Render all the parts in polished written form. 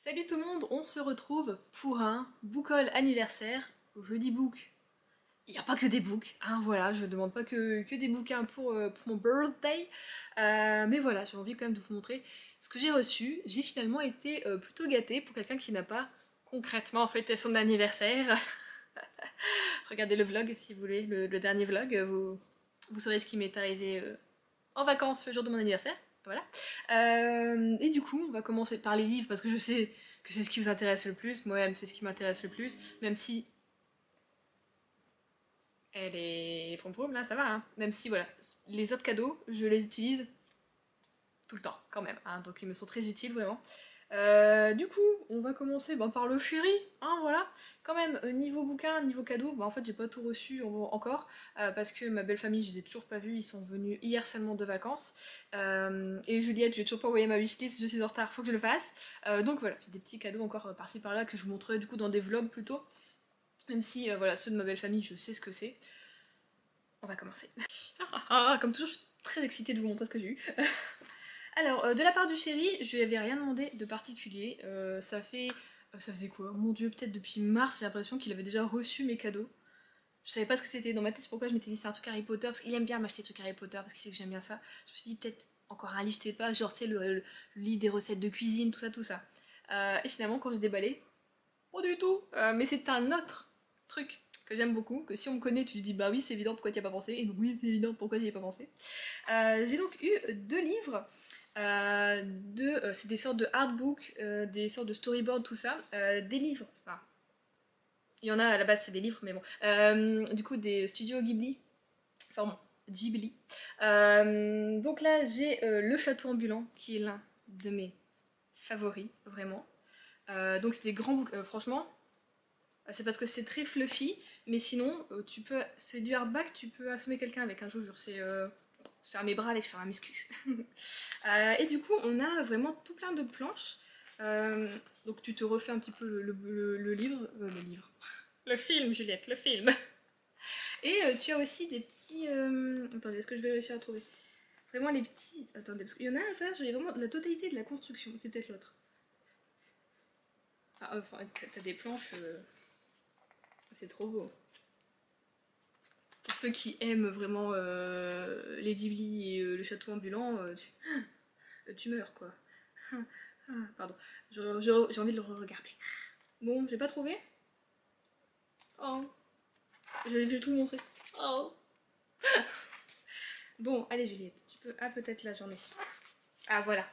Salut tout le monde, on se retrouve pour un book haul anniversaire. Je dis book, il n'y a pas que des books, hein, voilà, je demande pas que des bouquins pour mon birthday. Mais voilà, j'ai envie quand même de vous montrer ce que j'ai reçu. J'ai finalement été plutôt gâtée pour quelqu'un qui n'a pas concrètement fêté son anniversaire. Regardez le vlog si vous voulez, le dernier vlog, vous saurez ce qui m'est arrivé en vacances le jour de mon anniversaire. Voilà. Et du coup, on va commencer par les livres parce que je sais que c'est ce qui vous intéresse le plus. Moi-même, c'est ce qui m'intéresse le plus. Même si elle est prom là, ça va. Hein. Même si, voilà, les autres cadeaux, je les utilise tout le temps, quand même. Hein, donc ils me sont très utiles, vraiment. Du coup, on va commencer par le chéri, hein, voilà. Quand même, niveau bouquin, niveau cadeau, en fait j'ai pas tout reçu encore, parce que ma belle famille, je les ai toujours pas vus, ils sont venus hier seulement de vacances. Et Juliette, j'ai toujours pas envoyé ma wishlist, je suis en retard, faut que je le fasse. Donc voilà, j'ai des petits cadeaux encore par-ci par-là que je vous montrerai du coup dans des vlogs plutôt. Même si, voilà, ceux de ma belle famille, je sais ce que c'est. On va commencer. Comme toujours, je suis très excitée de vous montrer ce que j'ai eu. Alors, de la part du chéri, je lui avais rien demandé de particulier. Ça faisait quoi? Mon dieu, peut-être depuis mars, j'ai l'impression qu'il avait déjà reçu mes cadeaux. Je savais pas ce que c'était dans ma tête, c'est pourquoi je m'étais dit c'est un truc Harry Potter, parce qu'il aime bien m'acheter des trucs Harry Potter, parce qu'il sait que j'aime bien ça. Je me suis dit peut-être encore un livre, je sais pas, genre tu sais, le livre des recettes de cuisine, tout ça, tout ça. Et finalement, quand j'ai déballé, pas du tout. Mais c'est un autre truc que j'aime beaucoup, que si on me connaît, tu te dis bah oui, c'est évident, pourquoi tu n'y as pas pensé? Et donc oui, c'est évident, pourquoi j'y ai pas pensé. J'ai donc eu deux livres. C'est des sortes de artbooks, des sortes de storyboards, tout ça, des livres. Enfin, il y en a à la base, c'est des livres, mais bon. Du coup, des studios Ghibli. Enfin bon, Ghibli. Donc là, j'ai Le Château Ambulant, qui est l'un de mes favoris, vraiment. Donc c'est des grands books, franchement. C'est parce que c'est très fluffy, mais sinon, c'est du hardback, tu peux assommer quelqu'un avec un jour, c'est se faire mes bras avec, faire un muscu. Et du coup, on a vraiment tout plein de planches. Donc tu te refais un petit peu le livre, le livre. Le film, Juliette, le film. Et tu as aussi des petits. Attendez, est-ce que je vais réussir à trouver? Vraiment les petits. Attendez, parce qu'il y en a à faire, j'ai vraiment la totalité de la construction. C'est peut-être l'autre. Ah, enfin, t'as des planches. C'est trop beau. Pour ceux qui aiment vraiment les Ghibli et le château ambulant, tu meurs quoi. Pardon, j'ai envie de le re-regarder. Bon, j'ai pas trouvé. Oh, je vais tout montrer. Oh. Bon, allez Juliette, tu peux. Ah, peut-être la journée. Ah, voilà.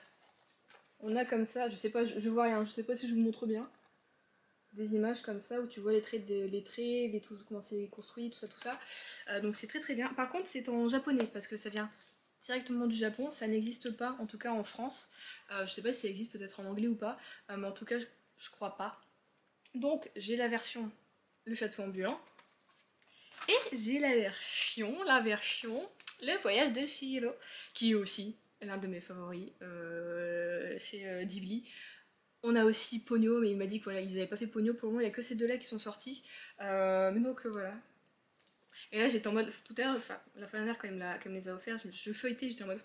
On a comme ça, je sais pas, je vois rien, je sais pas si je vous montre bien. Des images comme ça où tu vois comment c'est construit, tout ça, tout ça. Donc c'est très très bien. Par contre, c'est en japonais parce que ça vient directement du Japon, ça n'existe pas, en tout cas en France. Je sais pas si ça existe peut-être en anglais ou pas, mais en tout cas, je crois pas. Donc j'ai la version Le Château Ambulant. Et j'ai la version Le Voyage de Chihiro, qui est aussi l'un de mes favoris chez Ghibli. On a aussi Pogno, mais il m'a dit qu'ils voilà, n'avaient pas fait Pogno pour le moment, il n'y a que ces deux-là qui sont sortis. Mais donc voilà. Et là j'étais en mode, tout à l'heure, enfin, la fois dernière quand il me les a offerts, je feuilletais, j'étais en mode,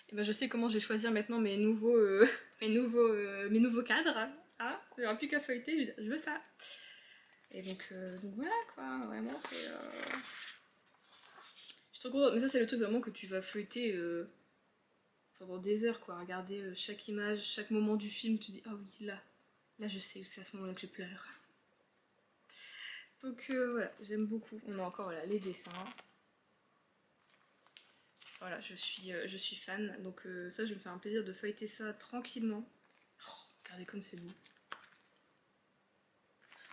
et ben je sais comment je vais choisir maintenant mes nouveaux, mes nouveaux cadres. Ah, il n'y aura plus qu'à feuilleter, je veux ça. Et donc voilà quoi, vraiment c'est. Je suis trop contente, mais ça c'est le truc vraiment que tu vas feuilleter pendant des heures quoi, regarder chaque image, chaque moment du film, tu te dis ah oui là je sais, c'est à ce moment-là que je pleure. Donc voilà, j'aime beaucoup. On a encore voilà, les dessins. Voilà, je suis fan. Donc ça, je vais me faire un plaisir de feuilleter ça tranquillement. Oh, regardez comme c'est beau.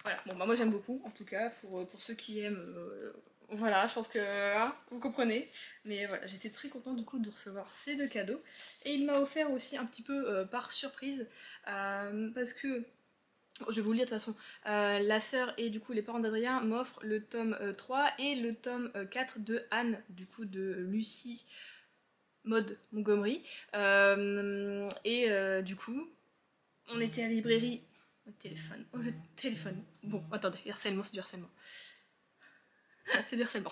Voilà, bon bah moi j'aime beaucoup, en tout cas, pour ceux qui aiment, voilà, je pense que hein, vous comprenez. Mais voilà, j'étais très contente du coup de recevoir ces deux cadeaux. Et il m'a offert aussi un petit peu par surprise, parce que je vais vous le lire de toute façon. La sœur et du coup les parents d'Adrien m'offrent le tome 3 et le tome 4 de Anne, du coup de Lucie Maud Montgomery. Du coup, on était à la librairie. Le téléphone. Oh, le téléphone. Bon, attendez, harcèlement, c'est du harcèlement. C'est du harcèlement.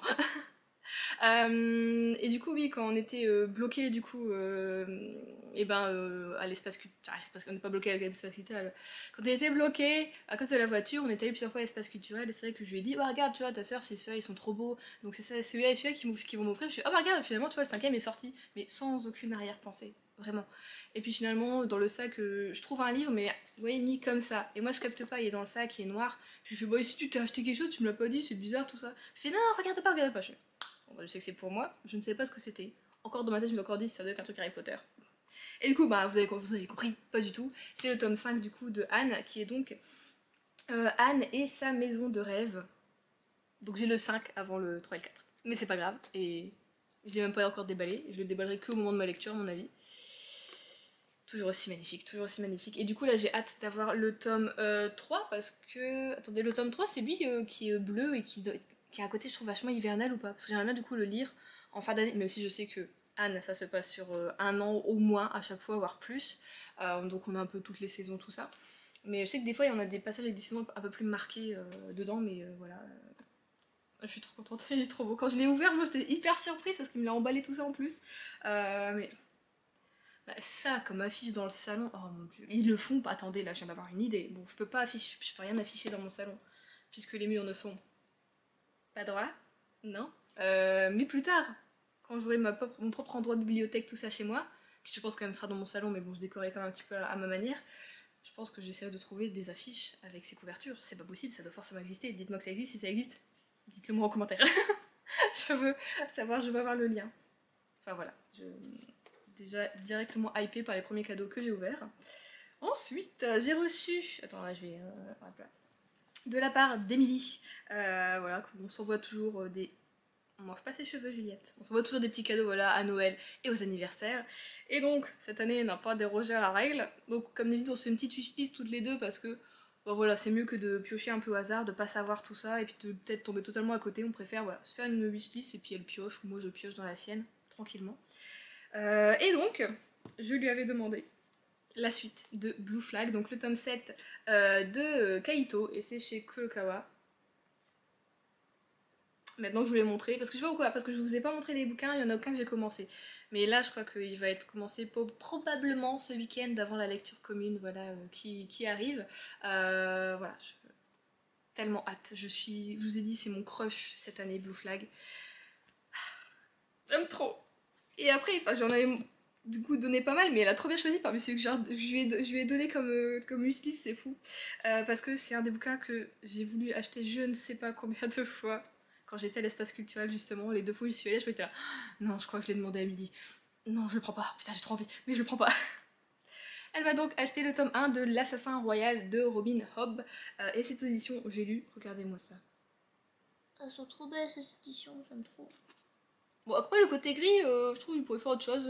Et du coup, oui, quand on était bloqué, du coup, à l'espace culturel, on n'est pas bloqué à l'espace culturel. Quand on était bloqué à cause de la voiture, on est allé plusieurs fois à l'espace culturel. Et c'est vrai que je lui ai dit, bah regarde, tu vois, ta soeur, c'est ceux-là, ils sont trop beaux. Donc c'est ça, celui-là et celui-là qui vont m'offrir. Je suis, oh bah regarde, finalement, tu vois, le cinquième est sorti, mais sans aucune arrière-pensée, vraiment. Et puis finalement, dans le sac, je trouve un livre, mais vous voyez, mis comme ça. Et moi, je capte pas, il est dans le sac, il est noir. Je lui fais, bah si tu t'es acheté quelque chose, tu me l'as pas dit, c'est bizarre tout ça. Je fais, non, regarde pas, regarde pas. Bon, bah, je sais que c'est pour moi, je ne sais pas ce que c'était. Encore dans ma tête, je me suis encore dit ça doit être un truc Harry Potter. Et du coup, bah, vous avez compris, pas du tout. C'est le tome 5 du coup de Anne, qui est donc Anne et sa maison de rêve. Donc j'ai le 5 avant le 3 et le 4. Mais c'est pas grave, et je l'ai même pas encore déballé. Je le déballerai que au moment de ma lecture, à mon avis. Toujours aussi magnifique, toujours aussi magnifique. Et du coup, là, j'ai hâte d'avoir le tome 3 parce que. Attendez, le tome 3, c'est lui qui est bleu et qui est à côté, je trouve vachement hivernal ou pas. Parce que j'aimerais bien du coup le lire en fin d'année, même si je sais que Anne, ça se passe sur un an au moins à chaque fois, voire plus. Donc on a un peu toutes les saisons, tout ça. Mais je sais que des fois, il y en a des passages avec des saisons un peu plus marquées dedans, mais voilà. Je suis trop contente, il est trop beau. Quand je l'ai ouvert, moi j'étais hyper surprise parce qu'il me l'a emballé tout ça en plus. Mais bah, ça, comme affiche dans le salon, oh mon dieu, ils le font pas. Attendez, là, je viens d'avoir une idée. Bon, je peux pas afficher, je peux rien afficher dans mon salon, puisque les murs ne sont pas droits, non. Mais plus tard, quand j'aurai mon propre endroit de bibliothèque, tout ça chez moi, qui je pense quand même sera dans mon salon, mais bon, je décorerai quand même un petit peu à ma manière. Je pense que j'essaierai de trouver des affiches avec ces couvertures. C'est pas possible, ça doit forcément exister. Dites-moi que ça existe, si ça existe, dites-le moi en commentaire. Je veux savoir, je veux avoir le lien. Enfin voilà, déjà directement hypée par les premiers cadeaux que j'ai ouverts. Ensuite, j'ai reçu. Attends, là, je vais. De la part d'Emilie. Voilà, on s'envoie toujours des. On mange pas ses cheveux, Juliette. On s'envoie toujours des petits cadeaux voilà, à Noël et aux anniversaires. Et donc, cette année, elle n'a pas dérogé à la règle. Donc, comme d'habitude, on se fait une petite wishlist toutes les deux parce que. Bah voilà, c'est mieux que de piocher un peu au hasard, de pas savoir tout ça et puis de peut-être tomber totalement à côté. On préfère voilà, se faire une wishlist et puis elle pioche ou moi je pioche dans la sienne, tranquillement. Et donc, je lui avais demandé la suite de Blue Flag, donc le tome 7 de Kaito, et c'est chez Kurokawa. Maintenant que je vous l'ai montré, parce que je sais pas pourquoi, parce que je vous ai pas montré les bouquins, il y en a aucun que j'ai commencé. Mais là, je crois qu'il va être commencé probablement ce week-end avant la lecture commune, voilà, qui arrive. Voilà, tellement hâte. Je vous ai dit, c'est mon crush cette année, Blue Flag. J'aime trop. Et après, enfin, j'en avais du coup donné pas mal, mais elle a trop bien choisi parmi ceux que je lui ai donné comme wishlist, c'est fou. Parce que c'est un des bouquins que j'ai voulu acheter je ne sais pas combien de fois. Quand j'étais à l'espace culturel, justement, les 2 fois où j'y suis allée, je m'étais là, non, je crois que je l'ai demandé à Emily. Non, je le prends pas. Putain, j'ai trop envie, mais je le prends pas. Elle m'a donc acheté le tome 1 de L'Assassin Royal de Robin Hobb. Et cette édition, j'ai lu, regardez-moi ça. Elles sont trop belles ces éditions, j'aime trop. Bon, après, le côté gris, je trouve qu'il pourrait faire autre chose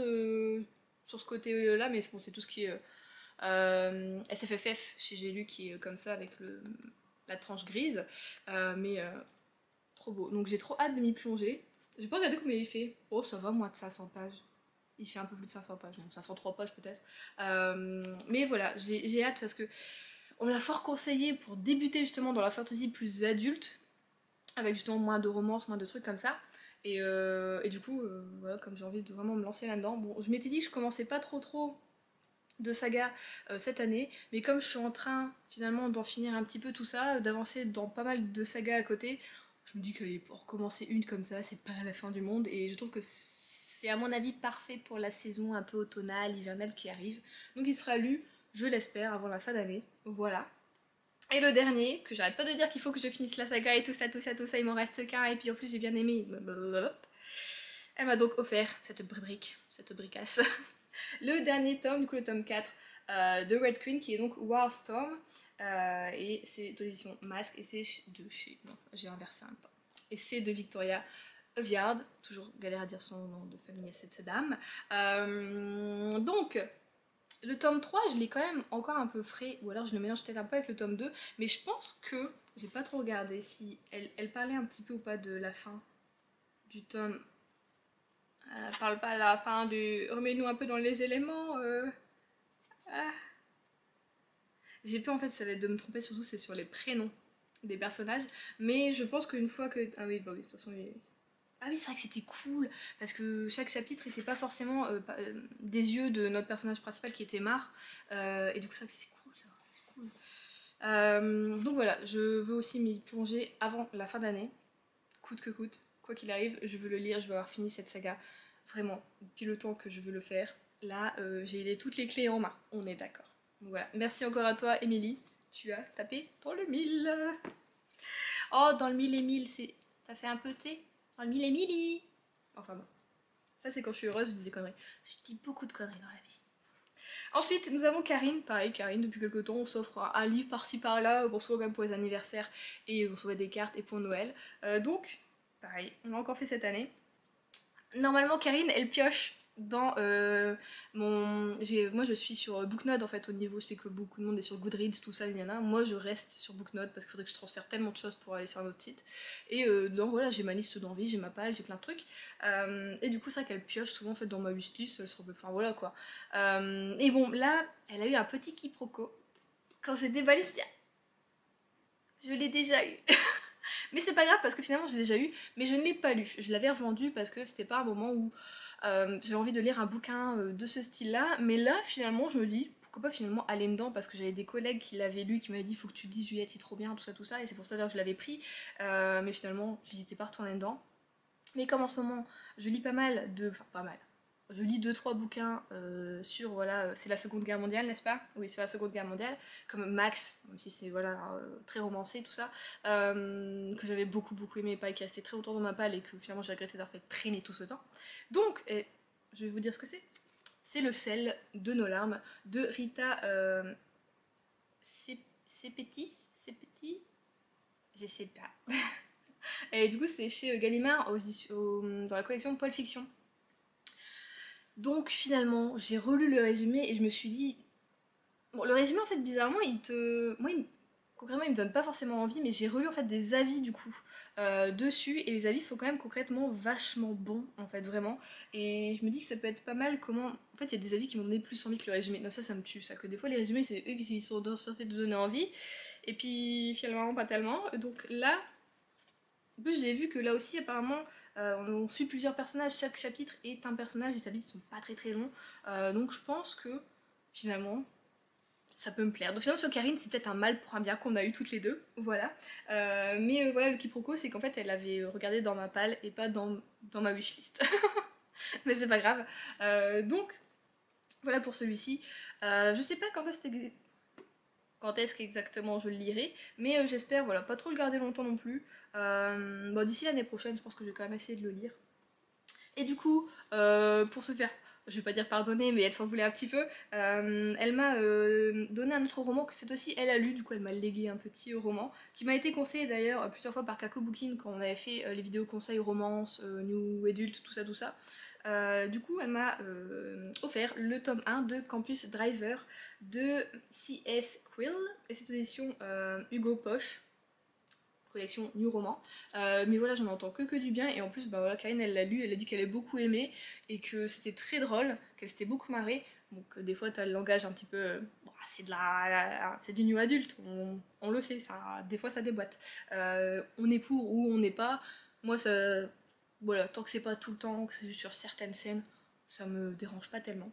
sur ce côté-là, mais bon, c'est tout ce qui est SFFF chez J'ai lu qui est comme ça avec la tranche grise. Mais trop beau. Donc j'ai trop hâte de m'y plonger. J'ai pas regardé combien il fait. Oh, ça va, moins de 500 pages. Il fait un peu plus de 500 pages, donc 503 pages peut-être. Mais voilà, j'ai hâte parce que on me l'a fort conseillé pour débuter justement dans la fantasy plus adulte, avec justement moins de romance, moins de trucs comme ça. Et du coup, voilà, comme j'ai envie de vraiment me lancer là-dedans, bon, je m'étais dit que je commençais pas trop de saga cette année, mais comme je suis en train finalement d'en finir un petit peu tout ça, d'avancer dans pas mal de sagas à côté, je me dis que pour recommencer une comme ça, c'est pas la fin du monde, et je trouve que c'est à mon avis parfait pour la saison un peu automnale, hivernale qui arrive. Donc il sera lu, je l'espère, avant la fin d'année. Voilà. Et le dernier, que j'arrête pas de dire qu'il faut que je finisse la saga et tout ça, tout ça, tout ça, il m'en reste qu'un, et puis en plus j'ai bien aimé. Elle m'a donc offert cette bricasse. Le dernier tome, du coup le tome 4 de Red Queen, qui est donc Warstorm. Et c'est d'édition Masque, et c'est de chez. Non, j'ai inversé un temps. Et c'est de Victoria Aveyard, toujours galère à dire son nom de famille à cette dame. Donc, le tome 3, je l'ai quand même encore un peu frais, ou alors je le mélange peut-être un peu avec le tome 2, mais je pense que, j'ai pas trop regardé si elle parlait un petit peu ou pas de la fin du tome. Elle parle pas à la fin du remets-nous un peu dans les éléments. Ah. J'ai peur en fait, ça va être de me tromper, surtout c'est sur les prénoms des personnages, mais je pense qu'une fois que. Ah oui, bah oui, de toute façon, Ah oui, c'est vrai que c'était cool, parce que chaque chapitre était pas forcément des yeux de notre personnage principal qui était Mar, et du coup c'est vrai que c'est cool, c'est cool. Donc voilà, je veux aussi m'y plonger avant la fin d'année, coûte que coûte, quoi qu'il arrive, je veux le lire, je veux avoir fini cette saga, vraiment, depuis le temps que je veux le faire. Là, toutes les clés en main, on est d'accord. Donc voilà, merci encore à toi, Émilie, tu as tapé dans le mille. Oh, dans le mille et mille, c'est... T'as fait un peu thé? Dans le mille et mille. Enfin bon, ça c'est quand je suis heureuse, je dis des conneries. Je dis beaucoup de conneries dans la vie. Ensuite, nous avons Karine. Pareil, Karine, depuis quelques temps, on s'offre un livre par-ci par-là, bon, souvent même pour les anniversaires, et on s'offre des cartes, et pour Noël. Donc, pareil, on l'a encore fait cette année. Normalement, Karine, elle pioche dans moi je suis sur Booknode en fait au niveau, je sais que beaucoup de monde est sur Goodreads, tout ça, il y en a. Moi je reste sur Booknode parce qu'il faudrait que je transfère tellement de choses pour aller sur un autre site. Et donc voilà, j'ai ma liste d'envie, j'ai ma palle, j'ai plein de trucs. Et du coup c'est vrai qu'elle pioche souvent en fait dans ma wishlist, enfin voilà quoi. Et bon là, elle a eu un petit quiproquo. Quand j'ai déballé, je me dis, ah, je l'ai déjà eu. Mais c'est pas grave parce que finalement je l'ai déjà eu, mais je ne l'ai pas lu. Je l'avais revendu parce que c'était pas un moment où j'avais envie de lire un bouquin de ce style-là. Mais là, finalement, je me dis, pourquoi pas finalement aller dedans parce que j'avais des collègues qui l'avaient lu, qui m'avaient dit, faut que tu lises Juliette, c'est trop bien, tout ça, tout ça. Et c'est pour ça que je l'avais pris. Mais finalement, je n'étais pas retournée dedans. Mais comme en ce moment, je lis pas mal de... Enfin, pas mal. Je lis 2-3 bouquins sur, voilà, c'est la Seconde Guerre mondiale, n'est-ce pas? Oui, c'est la Seconde Guerre mondiale, comme Max, même si c'est, voilà, très romancé, tout ça, que j'avais beaucoup aimé, pas, et qui restait très longtemps dans ma palle, et que finalement j'ai regretté d'avoir fait traîner tout ce temps. Donc, je vais vous dire ce que c'est. C'est le sel de nos larmes, de Rita Sepetys, je sais pas. Et du coup, c'est chez Gallimard dans la collection Pulp Fiction. Donc finalement, j'ai relu le résumé et je me suis dit... Bon, le résumé, en fait, bizarrement, concrètement, il me donne pas forcément envie, mais j'ai relu, en fait, des avis, du coup, dessus, et les avis sont quand même concrètement vachement bons, en fait, vraiment. Et je me dis que ça peut être pas mal comment... En fait, il y a des avis qui m'ont donné plus envie que le résumé. Non, ça me tue, ça, que des fois, les résumés, c'est eux qui sont censés te donner envie, et puis, finalement, pas tellement. Donc là... En plus, j'ai vu que là aussi, apparemment, on suit plusieurs personnages, chaque chapitre est un personnage, les chapitres sont pas très longs, donc je pense que finalement, ça peut me plaire. Donc finalement, tu vois, Karine, c'est peut-être un mal pour un bien qu'on a eu toutes les deux, voilà. Mais voilà, le quiproquo, c'est qu'en fait, elle avait regardé dans ma palle et pas dans ma wishlist. Mais c'est pas grave. Donc, voilà pour celui-ci. Je sais pas quand est-ce qu'exactement je le lirai, mais j'espère, voilà, pas trop le garder longtemps non plus. Bon, d'ici l'année prochaine, je pense que je vais quand même essayer de le lire. Et du coup, pour se faire, je vais pas dire pardonner, mais elle s'en voulait un petit peu, elle m'a donné un autre roman que cette aussi elle a lu, du coup elle m'a légué un petit roman, qui m'a été conseillé d'ailleurs plusieurs fois par Kako Booking quand on avait fait les vidéos conseils romance, new adult, tout ça tout ça. Du coup elle m'a offert le tome 1 de Campus Driver de C.S. Quill, et cette édition Hugo Poche, collection New Roman. Mais voilà, j'en entends que du bien, et en plus, bah voilà, Karine elle l'a lu, elle a dit qu'elle avait beaucoup aimé et que c'était très drôle, qu'elle s'était beaucoup marrée. Donc des fois t'as le langage un petit peu... bon, c'est du new adulte, on le sait, ça, des fois ça déboîte. On est pour ou on n'est pas. Moi ça... Voilà, tant que c'est pas tout le temps, que c'est juste sur certaines scènes, ça me dérange pas tellement.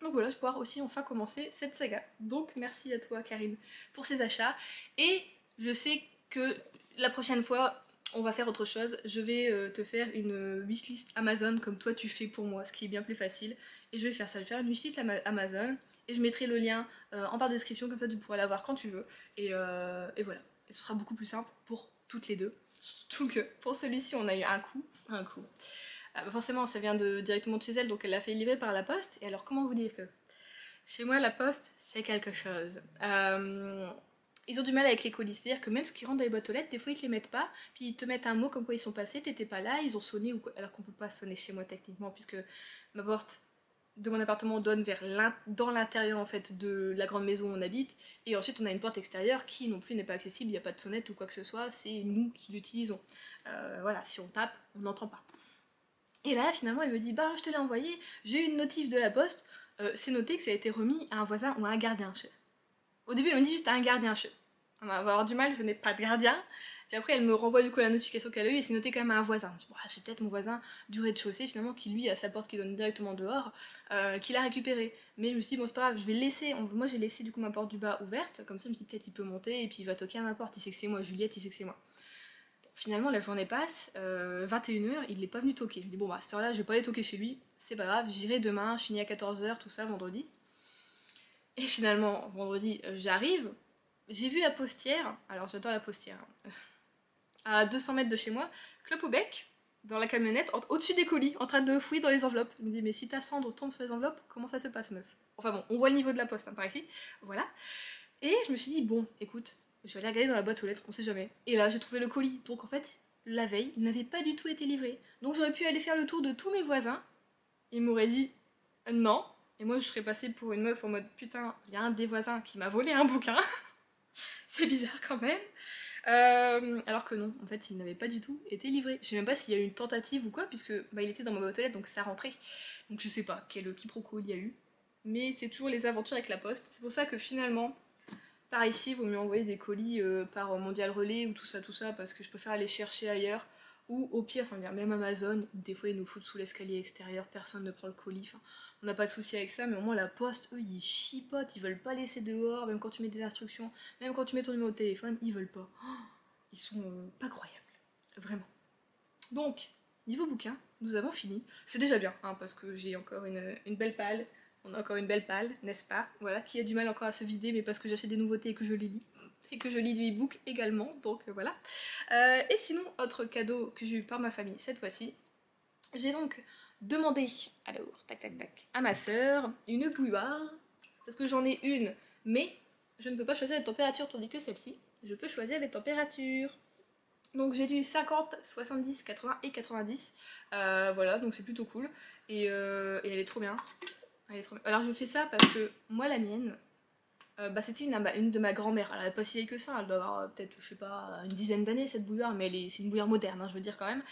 Donc voilà, je vais pouvoir aussi enfin commencer cette saga. Donc merci à toi Karine pour ces achats. Et je sais que la prochaine fois, on va faire autre chose. Je vais te faire une wishlist Amazon comme toi tu fais pour moi, ce qui est bien plus facile. Et je vais faire ça, je vais faire une wishlist Amazon et je mettrai le lien en barre de description, comme ça tu pourras l'avoir quand tu veux. Et voilà, et ce sera beaucoup plus simple pour toutes les deux. Surtout que pour celui-ci, on a eu un coup. Forcément, ça vient directement de chez elle, donc elle l'a fait livrer par la poste. Et alors, comment vous dire que chez moi, la poste, c'est quelque chose. Ils ont du mal avec les colis, c'est-à-dire que même ce qui rentre dans les boîtes aux lettres, des fois ils te les mettent pas, puis ils te mettent un mot comme quoi ils sont passés, t'étais pas là, ils ont sonné, ou quoi, alors qu'on peut pas sonner chez moi techniquement, puisque ma porte de mon appartement donne dans l'intérieur en fait de la grande maison où on habite, et ensuite on a une porte extérieure qui non plus n'est pas accessible, il n'y a pas de sonnette ou quoi que ce soit, c'est nous qui l'utilisons. Voilà, si on tape, on n'entend pas. Et là, finalement, elle me dit, bah, je te l'ai envoyé, j'ai eu une notif de la poste, c'est noté que ça a été remis à un voisin ou à un gardien. Au début, elle me dit juste à un gardien. On va avoir du mal, je n'ai pas de gardien. Puis Puis après elle me renvoie du coup la notification qu'elle a eue et c'est noté quand même à un voisin. Je dis, bon, c'est peut-être mon voisin du rez-de-chaussée finalement qui lui a sa porte qui donne directement dehors, qui l'a récupéré. Mais je me suis dit bon c'est pas grave, je vais laisser, moi j'ai laissé du coup ma porte du bas ouverte, comme ça je me dis peut-être il peut monter et puis il va toquer à ma porte, il sait que c'est moi, Juliette, il sait que c'est moi. Finalement la journée passe, 21h, il n'est pas venu toquer. Je me dis bon bah à cette heure là je vais pas aller toquer chez lui, c'est pas grave, j'irai demain, je finis à 14h, tout ça vendredi. Et finalement vendredi j'arrive, j'ai vu la postière, alors j'adore la postière, hein, à 200 mètres de chez moi, clope au bec, dans la camionnette, au-dessus des colis, en train de fouiller dans les enveloppes. Je me dis mais si ta cendre tombe sur les enveloppes, comment ça se passe meuf? Enfin bon, on voit le niveau de la poste hein, par ici, voilà. Et je me suis dit bon écoute, je vais aller regarder dans la boîte aux lettres, on sait jamais. Et là j'ai trouvé le colis, donc en fait la veille, il n'avait pas du tout été livré. Donc j'aurais pu aller faire le tour de tous mes voisins, ils m'auraient dit non, et moi je serais passée pour une meuf en mode putain, il y a un des voisins qui m'a volé un bouquin, c'est bizarre quand même. Alors que non, en fait, il n'avait pas du tout été livré. Je sais même pas s'il y a eu une tentative ou quoi, puisque bah, il était dans ma boîte aux lettres, donc ça rentrait. Donc je sais pas quel quiproquo il y a eu. Mais c'est toujours les aventures avec la poste. C'est pour ça que finalement, par ici, il vaut mieux envoyer des colis par Mondial Relais ou tout ça, parce que je préfère aller chercher ailleurs. Ou au pire, enfin même Amazon, des fois ils nous foutent sous l'escalier extérieur, personne ne prend le colis, enfin, on n'a pas de souci avec ça, mais au moins la poste, eux, ils chipotent, ils veulent pas laisser dehors, même quand tu mets des instructions, même quand tu mets ton numéro de téléphone, ils veulent pas. Oh, ils sont pas croyables, vraiment. Donc, niveau bouquin, nous avons fini. C'est déjà bien, hein, parce que j'ai encore une belle palle, on a encore une belle palle, n'est-ce pas? Voilà, qui a du mal encore à se vider, mais parce que j'achète des nouveautés et que je les lis. Et que je lis du e-book également, donc voilà. Et sinon, autre cadeau que j'ai eu par ma famille cette fois-ci, j'ai donc demandé, alors, tac tac tac, à ma sœur, une bouilloire, parce que j'en ai une, mais je ne peux pas choisir les températures, tandis que celle-ci, je peux choisir les températures. Donc j'ai du 50, 70, 80 et 90, voilà, donc c'est plutôt cool, et elle est trop bien. Elle est trop bien. Alors je fais ça parce que moi la mienne, bah, c'était une de ma grand-mère, elle n'est pas si vieille que ça, elle doit avoir peut-être, je sais pas, une dizaine d'années cette bouilloire, mais c'est une bouilloire moderne, hein, je veux dire quand même.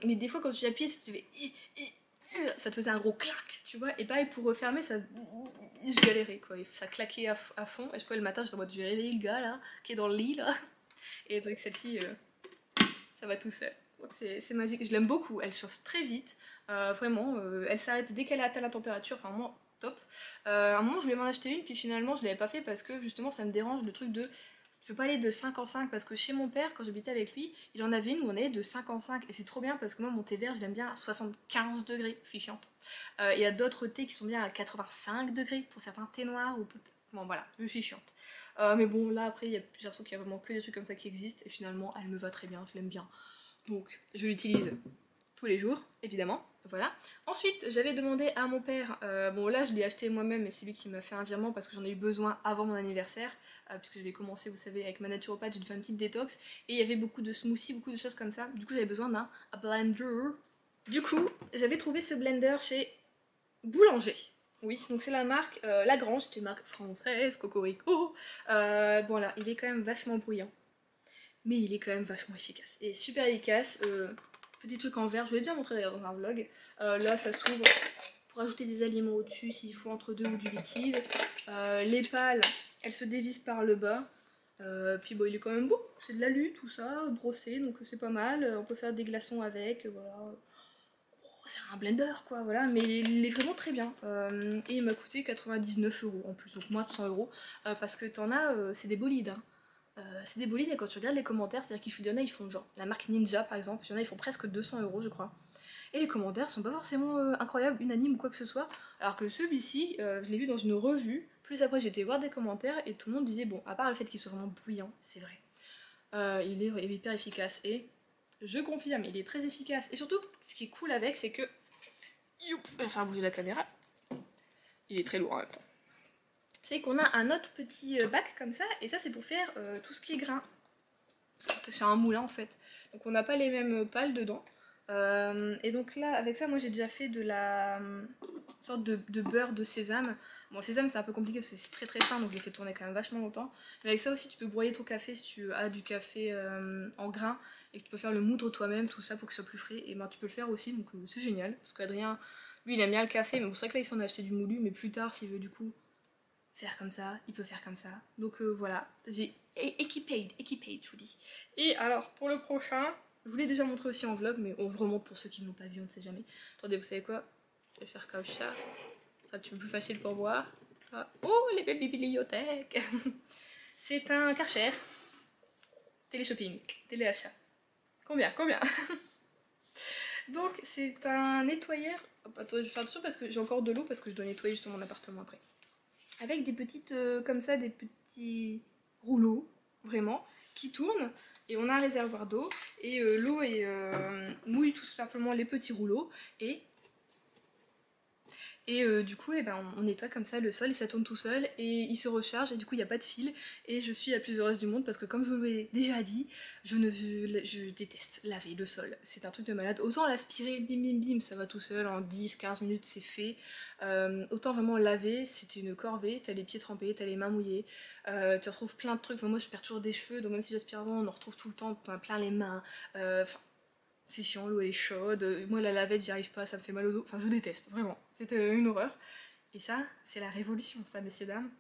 Mais des fois quand tu appuies, ça te faisait un gros clac, tu vois, et pareil pour refermer, ça, je galérais quoi, et ça claquait à fond, et je crois le matin j'étais en mode je vais réveiller le gars là, qui est dans le lit là, et donc celle-ci, ça va tout seul. Donc c'est magique, je l'aime beaucoup, elle chauffe très vite, vraiment, elle s'arrête dès qu'elle atteint la température, enfin moi top. À un moment je voulais m'en acheter une, puis finalement je l'avais pas fait parce que justement ça me dérange le truc de... Je peux pas aller de 5 en 5 parce que chez mon père, quand j'habitais avec lui, il en avait une où on allait de 5 en 5 et c'est trop bien parce que moi mon thé vert je l'aime bien à 75 degrés, je suis chiante. Il y a d'autres thés qui sont bien à 85 degrés pour certains thés noirs ou peut-être... Bon voilà, je suis chiante. Mais bon là après il y a plusieurs l'impression qu'il y a vraiment que des trucs comme ça qui existent et finalement elle me va très bien, je l'aime bien. Donc je l'utilise tous les jours, évidemment, voilà. Ensuite, j'avais demandé à mon père, bon là je l'ai acheté moi-même, mais c'est lui qui m'a fait un virement parce que j'en ai eu besoin avant mon anniversaire, puisque j'avais commencé, vous savez, avec ma naturopathe, j'ai dû faire une petite détox, et il y avait beaucoup de smoothies, beaucoup de choses comme ça, du coup j'avais besoin d'un blender. Du coup, j'avais trouvé ce blender chez Boulanger. Oui, donc c'est la marque Lagrange, c'est une marque française, cocorico. Bon là, il est quand même vachement bruyant, mais il est quand même vachement efficace. Et super efficace. Petit truc en verre, je vous l'ai déjà montré d'ailleurs dans un vlog. Là, ça s'ouvre pour ajouter des aliments au-dessus s'il faut entre deux ou du liquide. Les pales, elles se dévissent par le bas. Puis bon, il est quand même beau. C'est de l'alu, tout ça, brossé, donc c'est pas mal. On peut faire des glaçons avec, voilà. Oh, c'est un blender quoi, voilà, mais il est vraiment très bien. Et il m'a coûté 99 € en plus, donc moins de 100 € parce que t'en as, c'est des bolides. Hein. C'est des bolides et quand tu regardes les commentaires, c'est-à-dire qu'il y en a, ils font genre la marque Ninja par exemple, il y en a, ils font presque 200 € je crois. Et les commentaires sont pas forcément incroyables, unanimes ou quoi que ce soit. Alors que celui-ci, je l'ai vu dans une revue, plus après j'ai été voir des commentaires et tout le monde disait, bon, à part le fait qu'il soit vraiment bruyant, c'est vrai, il est hyper efficace et je confirme, il est très efficace. Et surtout, ce qui est cool avec, c'est que... Youp, je vais faire bouger la caméra. Il est très lourd en même temps. C'est qu'on a un autre petit bac comme ça, et ça c'est pour faire tout ce qui est grain. C'est un moulin en fait. Donc on n'a pas les mêmes pales dedans. Et donc là, avec ça, moi j'ai déjà fait de la sorte de beurre de sésame. Bon, le sésame c'est un peu compliqué parce que c'est très très fin, donc je l'ai fait tourner quand même vachement longtemps. Mais avec ça aussi, tu peux broyer ton café si tu as du café en grains et que tu peux faire le moudre toi-même, tout ça pour que ce soit plus frais. Et ben tu peux le faire aussi, donc c'est génial. Parce qu'Adrien, lui il aime bien le café, mais bon, c'est vrai que là il s'en a acheté du moulu, mais plus tard, s'il veut du coup faire comme ça, il peut faire comme ça. Donc voilà, j'ai équipé, je vous dis. Et alors pour le prochain, je vous l'ai déjà montré aussi en vlog, mais on le remonte pour ceux qui ne l'ont pas vu, on ne sait jamais. Attendez, vous savez quoi? Je vais faire comme ça, ce sera un petit peu plus facile pour voir. Ah. Oh, les bibliothèques. C'est un Karcher. Télé-shopping, télé-achat. Combien? Donc c'est un nettoyeur. Hop, attends, je vais faire attention parce que j'ai encore de l'eau parce que je dois nettoyer justement mon appartement après. Avec des petites, comme ça, des petits rouleaux, vraiment, qui tournent. Et on a un réservoir d'eau. Et l'eau mouille tout simplement les petits rouleaux. Et du coup, ben, on nettoie comme ça le sol et ça tourne tout seul et il se recharge et du coup il n'y a pas de fil. Et je suis la plus heureuse du monde parce que comme je vous l'ai déjà dit, je déteste laver le sol. C'est un truc de malade. Autant l'aspirer, bim bim bim, ça va tout seul, en 10-15 minutes c'est fait. Autant vraiment laver, c'était une corvée, t'as les pieds trempés, t'as les mains mouillées, tu retrouves plein de trucs. Moi je perds toujours des cheveux, donc même si j'aspire avant, on en retrouve tout le temps, plein les mains. C'est chiant, l'eau elle est chaude, moi la lavette j'y arrive pas, ça me fait mal au dos, enfin je déteste, vraiment, c'est une horreur. Et ça, c'est la révolution ça messieurs dames,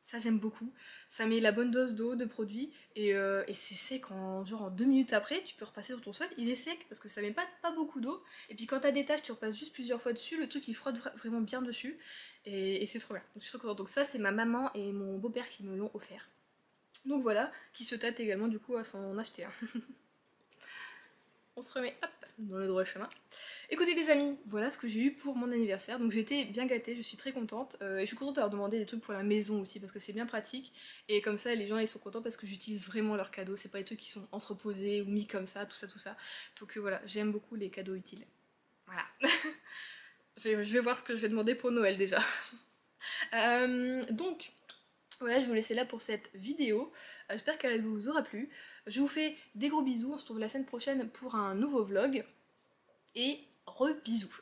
ça j'aime beaucoup, ça met la bonne dose d'eau, de produit, et c'est sec genre en 2 minutes après, tu peux repasser sur ton sol, il est sec parce que ça met pas beaucoup d'eau, et puis quand t'as des taches tu repasses juste plusieurs fois dessus, le truc il frotte vraiment bien dessus, et c'est trop bien, donc je suis trop contente. Donc ça c'est ma maman et mon beau-père qui me l'ont offert. Donc voilà, qui se tâte également du coup à s'en acheter un. On se remet hop dans le droit chemin. Écoutez les amis, voilà ce que j'ai eu pour mon anniversaire. Donc j'ai été bien gâtée, je suis très contente. Et je suis contente d'avoir demandé des trucs pour la maison aussi parce que c'est bien pratique. Et comme ça les gens ils sont contents parce que j'utilise vraiment leurs cadeaux. C'est pas des trucs qui sont entreposés ou mis comme ça, tout ça, tout ça. Donc voilà, j'aime beaucoup les cadeaux utiles. Voilà. Je vais voir ce que je vais demander pour Noël déjà. Donc voilà, je vais vous laisser là pour cette vidéo. J'espère qu'elle vous aura plu. Je vous fais des gros bisous. On se retrouve la semaine prochaine pour un nouveau vlog. Et re-bisous.